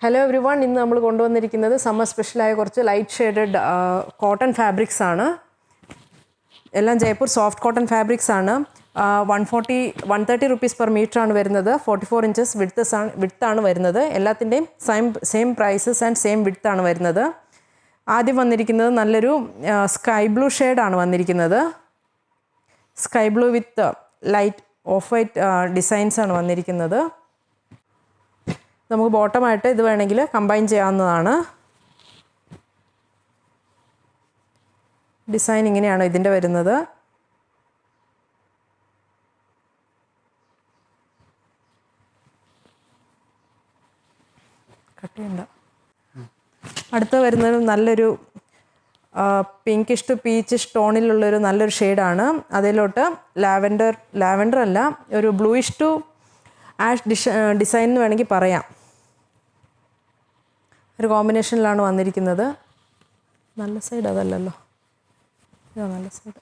Hello every one, ഇന്ന് നമ്മൾ കൊണ്ടുവന്നിരിക്കുന്നത് സമ്മർ സ്പെഷ്യലായ കുറച്ച് ലൈറ്റ് ഷെയ്ഡഡ് കോട്ടൺ ഫാബ്രിക്സ് ആണ്. എല്ലാം ജയ്പൂർ സോഫ്റ്റ് കോട്ടൺ ഫാബ്രിക്സ് ആണ്. 130 rupees per meter ആണ് വരുന്നത്. 44 inches width ആണ് വരുന്നത്. എല്ലാത്തിൻ്റെയും same prices and same width ആണ് വരുന്നത്. ആദ്യം വന്നിരിക്കുന്നത് നല്ലൊരു സ്കൈ ബ്ലൂ ഷെയ്ഡാണ് വന്നിരിക്കുന്നത്. Sky blue with light off white designs ആണ് വന്നിരിക്കുന്നത്. നമുക്ക് ബോട്ടമായിട്ട് ഇത് വേണമെങ്കിൽ കമ്പൈൻ ചെയ്യാവുന്നതാണ്. ഡിസൈൻ ഇങ്ങനെയാണ് ഇതിൻ്റെ വരുന്നത്. കട്ടിയുണ്ട്. അടുത്ത വരുന്നത് നല്ലൊരു പിങ്കിഷ് ടു പീച്ചിഷ് ടോണിലുള്ളൊരു നല്ലൊരു ഷെയ്ഡാണ്. അതിലോട്ട് ലാവൻഡർ അല്ല, ഒരു ബ്ലൂയിഷ് ടു ആഷ് ഡിസൈൻ എന്ന് വേണമെങ്കിൽ പറയാം. ഒരു കോമ്പിനേഷനിലാണ് വന്നിരിക്കുന്നത്. നല്ല സൈഡ് അതല്ലല്ലോ, ഇതാ നല്ല സൈഡ്.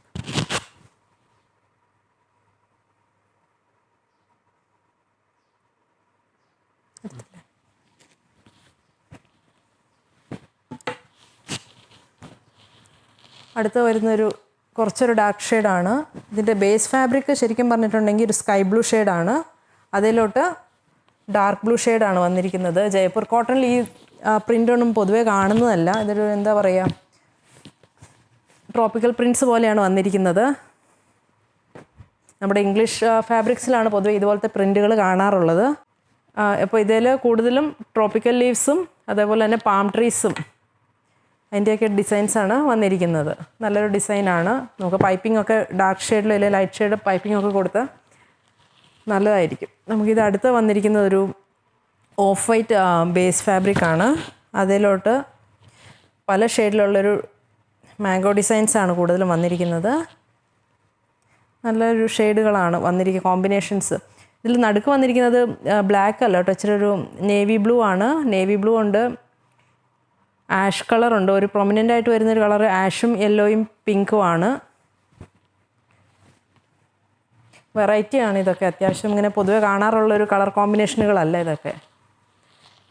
അടുത്ത് വരുന്നൊരു കുറച്ചൊരു ഡാർക്ക് ഷെയ്ഡാണ്. ഇതിൻ്റെ ബേസ് ഫാബ്രിക് ശരിക്കും പറഞ്ഞിട്ടുണ്ടെങ്കിൽ ഒരു സ്കൈ ബ്ലൂ ഷെയ്ഡാണ്. അതിലോട്ട് ഡാർക്ക് ബ്ലൂ ഷെയ്ഡാണ് വന്നിരിക്കുന്നത്. ജയ്പൂർ കോട്ടണിൽ ഈ പ്രിൻ്റൊന്നും പൊതുവേ കാണുന്നതല്ല. ഇതൊരു എന്താ പറയുക, ട്രോപ്പിക്കൽ പ്രിൻറ്റ്സ് പോലെയാണ് വന്നിരിക്കുന്നത്. നമ്മുടെ ഇംഗ്ലീഷ് ഫാബ്രിക്സിലാണ് പൊതുവേ ഇതുപോലത്തെ പ്രിൻറ്റുകൾ കാണാറുള്ളത്. അപ്പോൾ ഇതിൽ കൂടുതലും ട്രോപ്പിക്കൽ ലീവ്സും അതേപോലെ തന്നെ പാം ട്രീസും അതിൻ്റെയൊക്കെ ഡിസൈൻസാണ് വന്നിരിക്കുന്നത്. നല്ലൊരു ഡിസൈനാണ്. നമുക്ക് പൈപ്പിംഗ് ഒക്കെ ഡാർക്ക് ഷെയ്ഡിലും അല്ലെങ്കിൽ ലൈറ്റ് ഷെയ്ഡ് പൈപ്പിംഗ് ഒക്കെ കൊടുത്ത് നല്ലതായിരിക്കും. നമുക്കിത് അടുത്ത് വന്നിരിക്കുന്നത് ഒരു ഓഫ് വൈറ്റ് ബേസ് ഫാബ്രിക്കാണ്. അതിലോട്ട് പല ഷെയ്ഡിലുള്ളൊരു മാംഗോ ഡിസൈൻസാണ് കൂടുതലും വന്നിരിക്കുന്നത്. നല്ലൊരു ഷെയ്ഡുകളാണ് വന്നിരിക്കുക, കോമ്പിനേഷൻസ്. ഇതിൽ നടുക്ക് വന്നിരിക്കുന്നത് ബ്ലാക്ക് അല്ല കേട്ടോ, ഇച്ചിരി ഒരു നേവി ബ്ലൂ ആണ്. നേവി ബ്ലൂ ഉണ്ട്, ആഷ് കളറുണ്ട്. ഒരു പ്രൊമിനൻ്റ് ആയിട്ട് വരുന്നൊരു കളർ ആഷും യെല്ലോയും പിങ്കും ആണ്. വെറൈറ്റിയാണ് ഇതൊക്കെ. അത്യാവശ്യം ഇങ്ങനെ പൊതുവെ കാണാറുള്ളൊരു കളർ കോമ്പിനേഷനുകളല്ല ഇതൊക്കെ.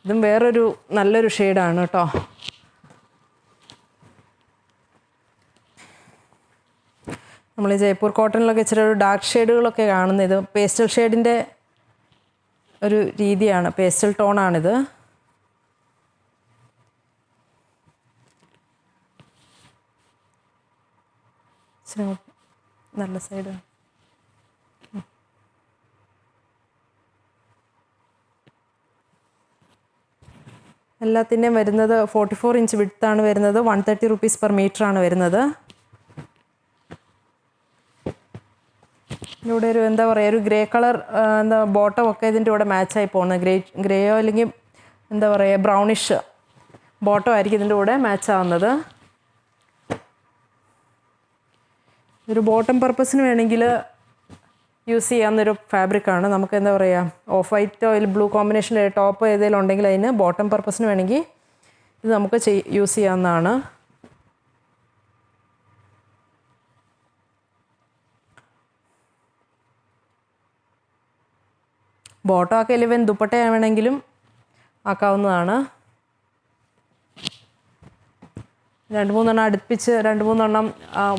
ഇതും വേറൊരു നല്ലൊരു ഷെയ്ഡാണ് കേട്ടോ. നമ്മൾ ഈ ജയ്പൂർ കോട്ടണിലൊക്കെ ഇച്ചിരി ഒരു ഡാർക്ക് ഷെയ്ഡുകളൊക്കെ കാണുന്നത്. ഇത് പേസ്റ്റൽ ഷെയ്ഡിൻ്റെ ഒരു രീതിയാണ്, പേസ്റ്റൽ ടോണാണിത്. നല്ല സൈഡാണ്. എല്ലാത്തിൻ്റെയും വരുന്നത് 44 inch വിഡ്ത്താണ് വരുന്നത്. 130 rupees per meter ആണ് വരുന്നത്. ഇവിടെ ഒരു എന്താ പറയുക, ഒരു ഗ്രേ കളർ എന്താ ബോട്ടം ഒക്കെ ഇതിൻ്റെ കൂടെ മാച്ചായി പോകുന്നത്. ഗ്രേയോ അല്ലെങ്കിൽ എന്താ പറയുക ബ്രൗണിഷ് ബോട്ടം ആയിരിക്കും ഇതിൻ്റെ കൂടെ മാച്ച് ആവുന്നത്. ഒരു ബോട്ടം പർപ്പസിന് വേണമെങ്കിൽ യൂസ് ചെയ്യാവുന്നൊരു ഫാബ്രിക്കാണ്. നമുക്ക് എന്താ പറയുക, ഓഫ് വൈറ്റോ അതിൽ ബ്ലൂ കോമ്പിനേഷനിൽ ടോപ്പ് ഏതെങ്കിലും ഉണ്ടെങ്കിൽ അതിന് ബോട്ടം പർപ്പസിന് വേണമെങ്കിൽ ഇത് നമുക്ക് യൂസ് ചെയ്യാവുന്നതാണ്. ബോട്ടം ആക്കിയാൽ ഇവൻ ദുപ്പട്ട വേണമെങ്കിലും ആക്കാവുന്നതാണ്. 2-3 അടുപ്പിച്ച് 2-3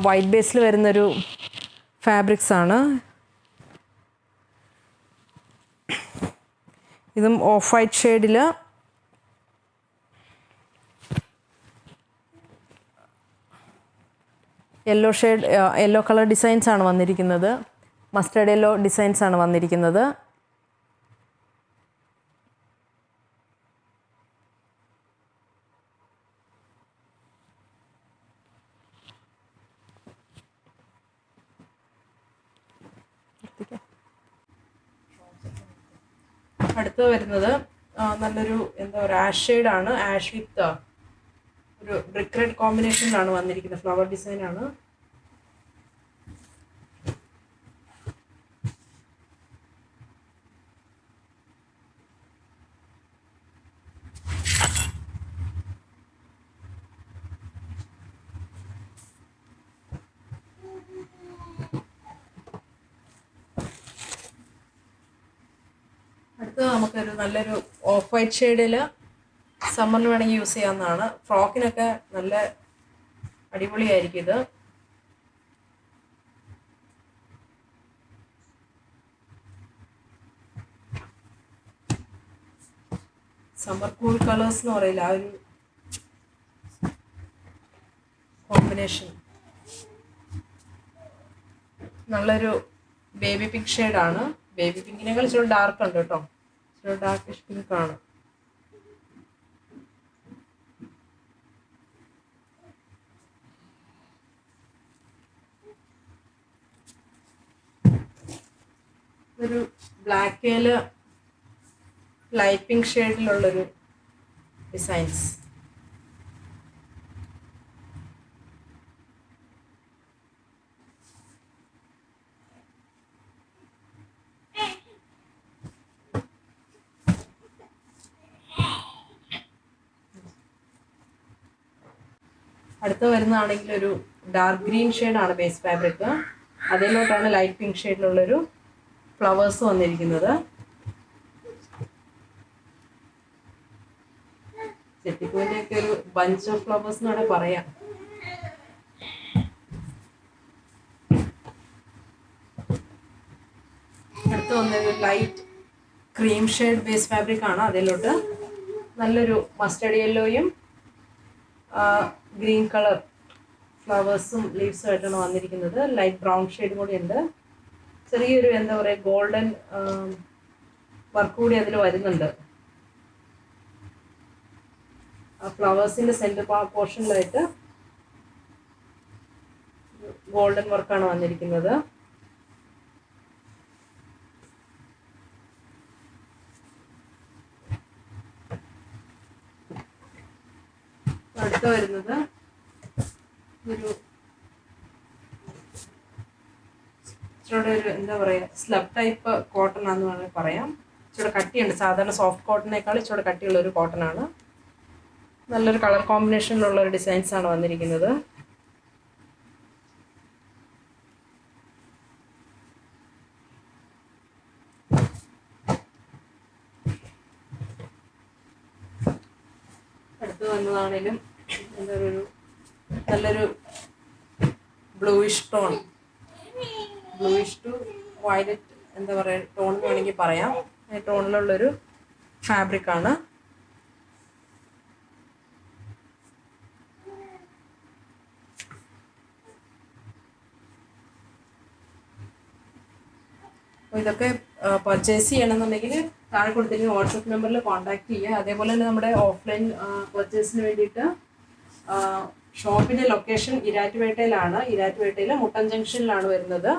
വൈറ്റ് ബേസിൽ വരുന്നൊരു ഫാബ്രിക്സ് ആണ്. ഇതും ഓഫ് വൈറ്റ് ഷെയ്ഡിൽ യെല്ലോ കളർ ഡിസൈൻസ് ആണ് വന്നിരിക്കുന്നത്. മസ്റ്റേർഡ് യെല്ലോ ഡിസൈൻസ് ആണ് വന്നിരിക്കുന്നത്. അടുത്ത് വരുന്നത് നല്ലൊരു എന്താ പറയുക ആഷ് ഷെയ്ഡാണ്. ആഷ് വിത്ത് ഒരു ബ്രിക്ക് റെഡ് കോമ്പിനേഷനിലാണ് വന്നിരിക്കുന്നത്. ഫ്ലവർ ഡിസൈനാണ്. അടുത്തത് നമുക്കൊരു നല്ലൊരു ഓഫ് വൈറ്റ് ഷെയ്ഡിൽ സമ്മറിന് വേണമെങ്കിൽ യൂസ് ചെയ്യാവുന്നതാണ്. ഫ്രോക്കിനൊക്കെ നല്ല അടിപൊളിയായിരിക്കും ഇത്. സമ്മർ കൂൾ കളേഴ്സ് എന്ന് പറയില്ല, ആ ഒരു കോമ്പിനേഷൻ നല്ലൊരു ബേബി പിങ്ക് ഷെയ്ഡാണ്. ബേബി പിങ്കിനേക്കാൾ ഇച്ചിരി ഡാർക്ക് ഉണ്ട് കേട്ടോ, ഇച്ചിരി ഡാർക്കിഷ് പിങ്ക് ആണ്. ഒരു ബ്ലാക്കേല് ലൈറ്റ് പിങ്ക് ഷെയ്ഡിലുള്ളൊരു ഡിസൈൻസ്. അടുത്ത് വരുന്നതാണെങ്കിൽ ഒരു ഡാർക്ക് ഗ്രീൻ ഷെയ്ഡാണ് ബേസ് ഫാബ്രിക്. അതിലോട്ടാണ് ലൈറ്റ് പിങ്ക് ഷെയ്ഡിലുള്ളൊരു ഫ്ലവേഴ്സ് വന്നിരിക്കുന്നത്. ചെത്തിപ്പൂവിൻ്റെയൊക്കെ ഒരു ബഞ്ച് ഓഫ് ഫ്ലവേഴ്സ് എന്ന് വേണമെങ്കിൽ പറയാം. അടുത്ത് വന്നൊരു light cream shade base fabric ആണ്. അതിലോട്ട് നല്ലൊരു മസ്റ്റർഡ് യെല്ലോയും ഗ്രീൻ കളർ ഫ്ലവേഴ്സും ലീവ്സും ആയിട്ടാണ് വന്നിരിക്കുന്നത്. ലൈറ്റ് ബ്രൗൺ ഷെയ്ഡ് കൂടി ഉണ്ട്. ചെറിയൊരു എന്താ പറയുക ഗോൾഡൻ വർക്ക് കൂടി അതിൽ വരുന്നുണ്ട്. ആ ഫ്ലവേഴ്സിൻ്റെ സെൻറ്റർ പോർഷനിലായിട്ട് ഗോൾഡൻ വർക്കാണ് വന്നിരിക്കുന്നത്. അടുത്ത വരുന്നത് ഒരു ഇച്ചിരി ഒരു എന്താ പറയുക സ്ലബ് ടൈപ്പ് കോട്ടൺ ആണെന്ന് വേണമെങ്കിൽ പറയാം. ഇച്ചിരി കട്ടിയുണ്ട്, സാധാരണ സോഫ്റ്റ് കോട്ടണേക്കാൾ ഇച്ചിരി കട്ടിയുള്ള ഒരു കോട്ടൺ ആണ്. നല്ലൊരു കളർ കോമ്പിനേഷനിലുള്ള ഒരു ഡിസൈൻസ് ആണ് വന്നിരിക്കുന്നത്. അടുത്ത് വന്നതാണേലും എന്താ ഒരു നല്ലൊരു bluish tone, bluish to violet എന്താ പറയുക ടോൺ വേണമെങ്കിൽ പറയാം. ഈ ടോണിലുള്ളൊരു ഫാബ്രിക്കാണ്. അപ്പോൾ ഇതൊക്കെ പർച്ചേസ് ചെയ്യണമെന്നുണ്ടെങ്കിൽ താഴെ കൊടുത്തിരിക്കുന്ന വാട്സപ്പ് നമ്പറിൽ കോൺടാക്ട് ചെയ്യുക. അതേപോലെ തന്നെ നമ്മുടെ ഓഫ്ലൈൻ പർച്ചേസിന് വേണ്ടിയിട്ട് ഷോപ്പിൻ്റെ ലൊക്കേഷൻ ഇരാറ്റുപേട്ടയിലാണ്. ഇരാറ്റുപേട്ടയിൽ മുട്ടം ജംഗ്ഷനിലാണ് വരുന്നത്.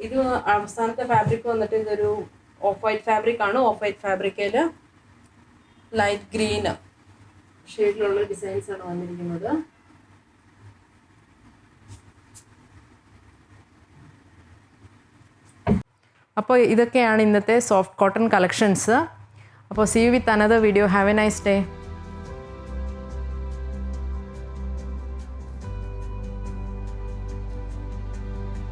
ഇത് അവസാനത്തെ ഫാബ്രിക് വന്നിട്ട് ഇതൊരു ഓഫ് വൈറ്റ് ഫാബ്രിക് ആണ്. ഓഫ് വൈറ്റ് ഫാബ്രിക്കയിൽ ലൈറ്റ് ഗ്രീൻ ഷെയ്ഡിലുള്ള ഡിസൈൻസ് ആണ് വന്നിരിക്കുന്നത്. അപ്പോൾ ഇതൊക്കെയാണ് ഇന്നത്തെ സോഫ്റ്റ് കോട്ടൺ കളക്ഷൻസ്. അപ്പോൾ see you with another video. Have a nice day.